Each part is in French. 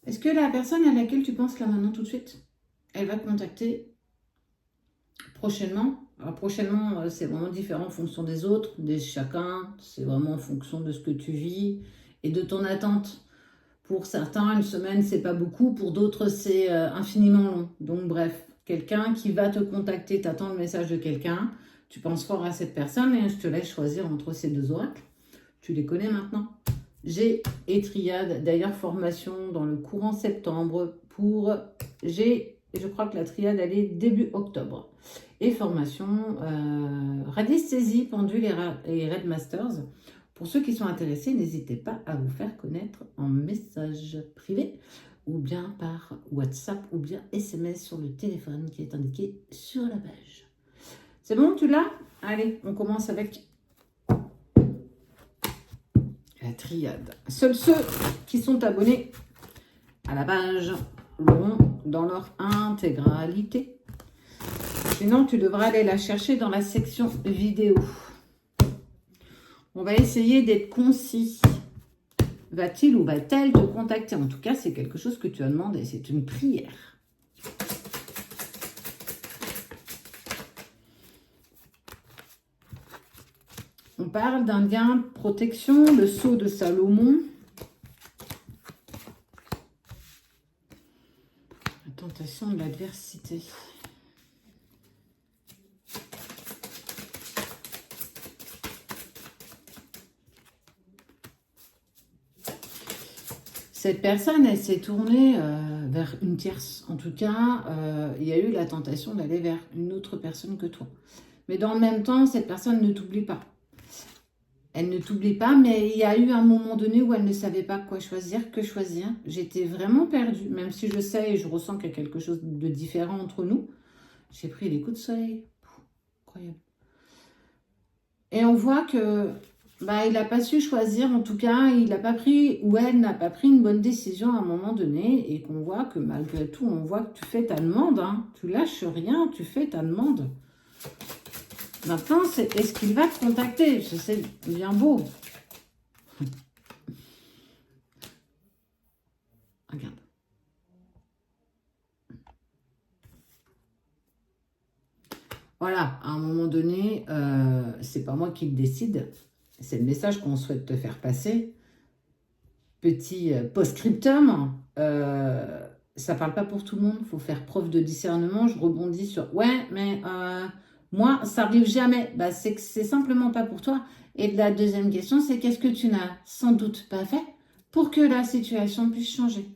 Est-ce que la personne à laquelle tu penses là maintenant tout de suite, elle va te contacter prochainement? Alors prochainement, c'est vraiment différent en fonction des autres, de chacun. C'est vraiment en fonction de ce que tu vis et de ton attente. Pour certains, une semaine, c'est pas beaucoup. Pour d'autres, c'est infiniment long. Donc bref, quelqu'un qui va te contacter, t'attends le message de quelqu'un, tu penses fort à cette personne et je te laisse choisir entre ces deux oracles. Tu les connais maintenant. G et triade, d'ailleurs formation dans le courant septembre pour G, je crois que la triade elle est début octobre. Et formation radiesthésie, pendule et Red Masters. Pour ceux qui sont intéressés, n'hésitez pas à vous faire connaître en message privé ou bien par WhatsApp ou bien SMS sur le téléphone qui est indiqué sur la page. C'est bon, tu l'as? Allez, on commence avec la triade. Seuls ceux qui sont abonnés à la page l'auront dans leur intégralité. Sinon, tu devras aller la chercher dans la section vidéo. On va essayer d'être concis. Va-t-il ou va-t-elle te contacter? En tout cas, c'est quelque chose que tu as demandé. C'est une prière. On parle d'un lien de protection, le sceau de Salomon. La tentation de l'adversité. Cette personne, elle s'est tournée vers une tierce. En tout cas, il y a eu la tentation d'aller vers une autre personne que toi. Mais dans le même temps, cette personne ne t'oublie pas. Elle ne t'oublie pas, mais il y a eu un moment donné où elle ne savait pas quoi choisir, que choisir. J'étais vraiment perdue, même si je sais et je ressens qu'il y a quelque chose de différent entre nous. J'ai pris les coups de soleil. Incroyable. Et on voit que il n'a pas su choisir, en tout cas, il n'a pas pris, ou elle n'a pas pris une bonne décision à un moment donné, et qu'on voit que malgré tout, on voit que tu fais ta demande, hein. Tu lâches rien, tu fais ta demande. Maintenant, c'est est-ce qu'il va te contacter? C'est bien beau. Regarde. Voilà, à un moment donné, c'est pas moi qui le décide. C'est le message qu'on souhaite te faire passer. Petit post-scriptum, ça parle pas pour tout le monde. Il faut faire preuve de discernement. Je rebondis sur ouais, mais moi, ça arrive jamais. C'est que c'est simplement pas pour toi. Et la deuxième question, c'est qu'est-ce que tu n'as sans doute pas fait pour que la situation puisse changer.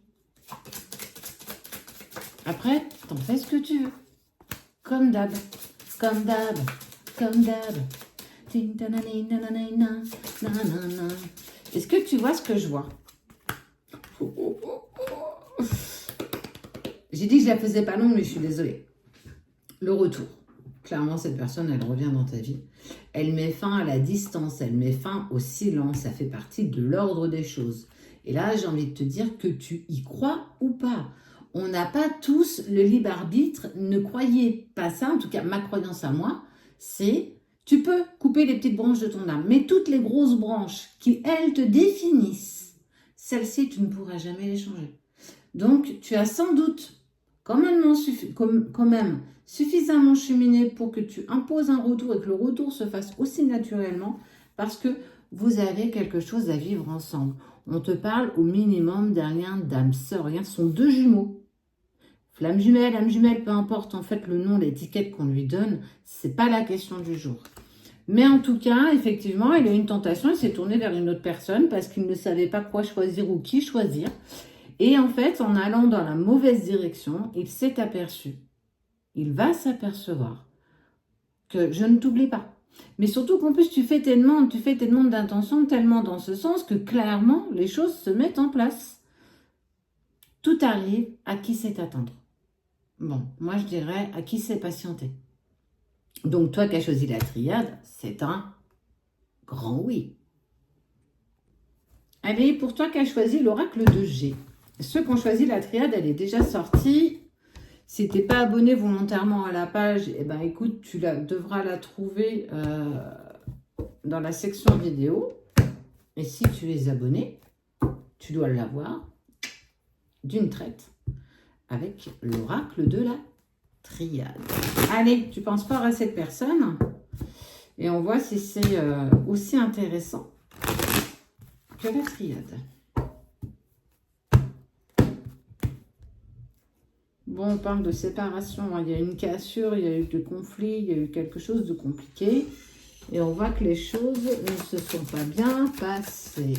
Après, t'en fais ce que tu veux. Comme d'hab. Comme d'hab. Comme d'hab. Est-ce que tu vois ce que je vois? J'ai dit que je la faisais pas longue, mais je suis désolée. Le retour. Clairement, cette personne, elle revient dans ta vie. Elle met fin à la distance, elle met fin au silence. Ça fait partie de l'ordre des choses. Et là, j'ai envie de te dire que tu y crois ou pas. On n'a pas tous le libre arbitre. Ne croyez pas ça. En tout cas, ma croyance à moi, c'est tu peux couper les petites branches de ton arbre. Mais toutes les grosses branches qui, elles, te définissent, celles-ci, tu ne pourras jamais les changer. Donc, tu as sans doute quand même suffisamment cheminé pour que tu imposes un retour et que le retour se fasse aussi naturellement parce que vous avez quelque chose à vivre ensemble. On te parle au minimum d'un lien d'âme sœur. Regarde, ce sont deux jumeaux. Flamme jumelle, âme jumelle, peu importe en fait le nom, l'étiquette qu'on lui donne, c'est pas la question du jour. Mais en tout cas, effectivement, il a eu une tentation, il s'est tourné vers une autre personne parce qu'il ne savait pas quoi choisir ou qui choisir. Et en fait, en allant dans la mauvaise direction, il s'est aperçu, il va s'apercevoir que je ne t'oublie pas. Mais surtout qu'en plus, tu fais tes demandes d'intention tellement dans ce sens que clairement, les choses se mettent en place. Tout arrive à qui sait attendre. Bon, moi je dirais à qui sait patienter. Donc toi qui as choisi la triade, c'est un grand oui. Allez, pour toi qui as choisi l'oracle de G, ceux qui ont choisi la triade, elle est déjà sortie. Si tu n'es pas abonné volontairement à la page, eh ben, écoute, tu devras la trouver dans la section vidéo. Et si tu es abonné, tu dois l'avoir d'une traite avec l'oracle de la triade. Allez, tu penses fort à cette personne et on voit si c'est aussi intéressant que la triade. Bon, on parle de séparation, hein. Il y a une cassure, il y a eu des conflits, il y a eu quelque chose de compliqué. Et on voit que les choses ne se sont pas bien passées.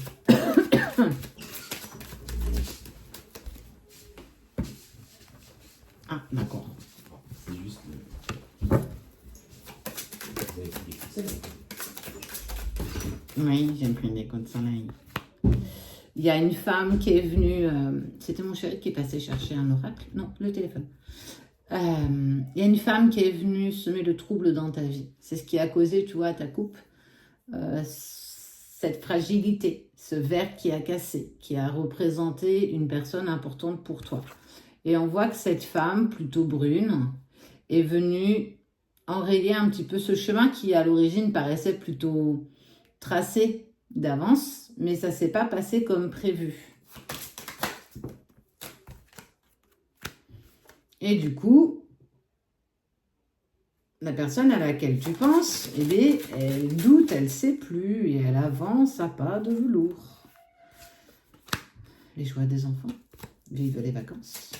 Ah, d'accord. C'est juste Oui, j'ai pris des coups de soleil. Il y a une femme qui est venue, c'était mon chéri qui est passé chercher un oracle, non, le téléphone. Il y a une femme qui est venue semer le trouble dans ta vie. C'est ce qui a causé, tu vois, ta coupe, cette fragilité, ce verre qui a cassé, qui a représenté une personne importante pour toi. Et on voit que cette femme, plutôt brune, est venue enrayer un petit peu ce chemin qui, à l'origine, paraissait plutôt tracé d'avance, mais ça ne s'est pas passé comme prévu. Et du coup, la personne à laquelle tu penses, eh bien, elle doute, elle ne sait plus, et elle avance à pas de velours. Les joies des enfants, vive les vacances.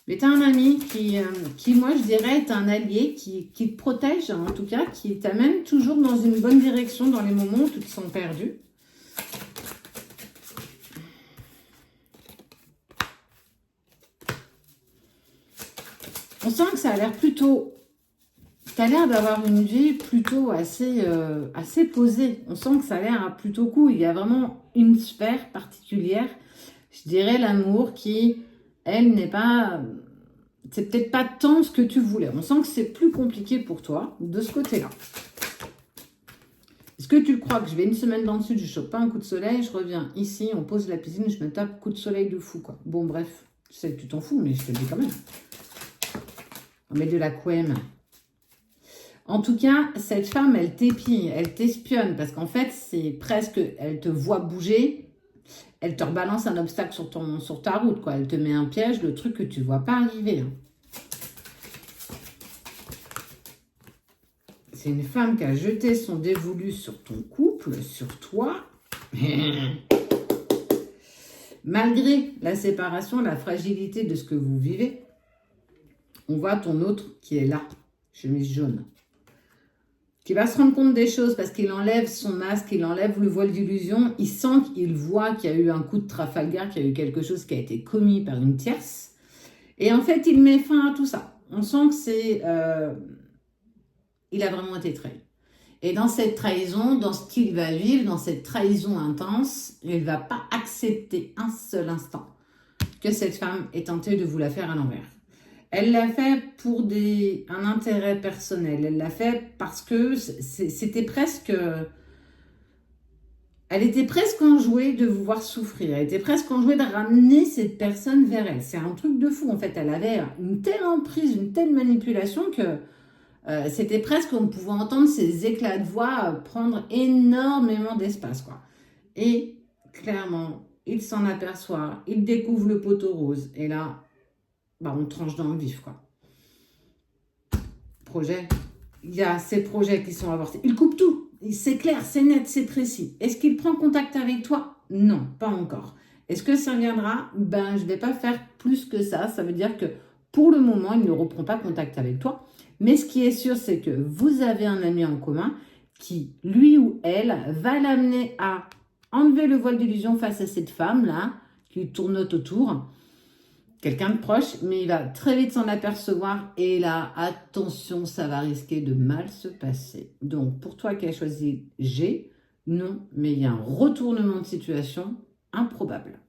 Mais tu as un ami qui, moi, je dirais, est un allié, qui te protège, en tout cas, qui t'amène toujours dans une bonne direction dans les moments où tu te sens perdu. On sent que ça a l'air plutôt... Tu as l'air d'avoir une vie plutôt assez posée. On sent que ça a l'air plutôt cool. Il y a vraiment une sphère particulière, je dirais l'amour qui... Elle n'est pas... C'est peut-être pas tant ce que tu voulais. On sent que c'est plus compliqué pour toi de ce côté-là. Est-ce que tu le crois que je vais une semaine dans le sud, je chope pas un coup de soleil, je reviens ici, on pose la piscine, je me tape coup de soleil de fou, quoi. Bon, bref, je sais que tu t'en fous, mais je te le dis quand même. On met de la couenne. En tout cas, cette femme, elle t'épie, elle t'espionne, parce qu'en fait, c'est presque... Elle te voit bouger... Elle te rebalance un obstacle sur ta route, quoi. Elle te met un piège, le truc que tu ne vois pas arriver. Hein. C'est une femme qui a jeté son dévolu sur ton couple, sur toi. Malgré la séparation, la fragilité de ce que vous vivez, on voit ton autre qui est là, chemise jaune, qui va se rendre compte des choses parce qu'il enlève son masque, il enlève le voile d'illusion, il sent qu'il voit qu'il y a eu un coup de Trafalgar, qu'il y a eu quelque chose qui a été commis par une tierce. Et en fait, il met fin à tout ça. On sent que c'est... il a vraiment été trahi. Et dans cette trahison, dans ce qu'il va vivre, dans cette trahison intense, il ne va pas accepter un seul instant que cette femme ait tenté de vous la faire à l'envers. Elle l'a fait pour un intérêt personnel. Elle l'a fait parce que c'était presque... Elle était presque enjouée de vous voir souffrir. Elle était presque enjouée de ramener cette personne vers elle. C'est un truc de fou. En fait, elle avait une telle emprise, une telle manipulation que c'était presque... On pouvait entendre ses éclats de voix prendre énormément d'espace, quoi. Et clairement, il s'en aperçoit. Il découvre le poteau rose. Et là... Bah, on tranche dans le vif, quoi. Projet. Il y a ces projets qui sont avortés. Il coupe tout. C'est clair, c'est net, c'est précis. Est-ce qu'il prend contact avec toi? Non, pas encore. Est-ce que ça viendra? Ben, je ne vais pas faire plus que ça. Ça veut dire que pour le moment, il ne reprend pas contact avec toi. Mais ce qui est sûr, c'est que vous avez un ami en commun qui, lui ou elle, va l'amener à enlever le voile d'illusion face à cette femme-là qui tournote autour. Quelqu'un de proche, mais il va très vite s'en apercevoir et là, attention, ça va risquer de mal se passer. Donc, pour toi qui as choisi G, non, mais il y a un retournement de situation improbable.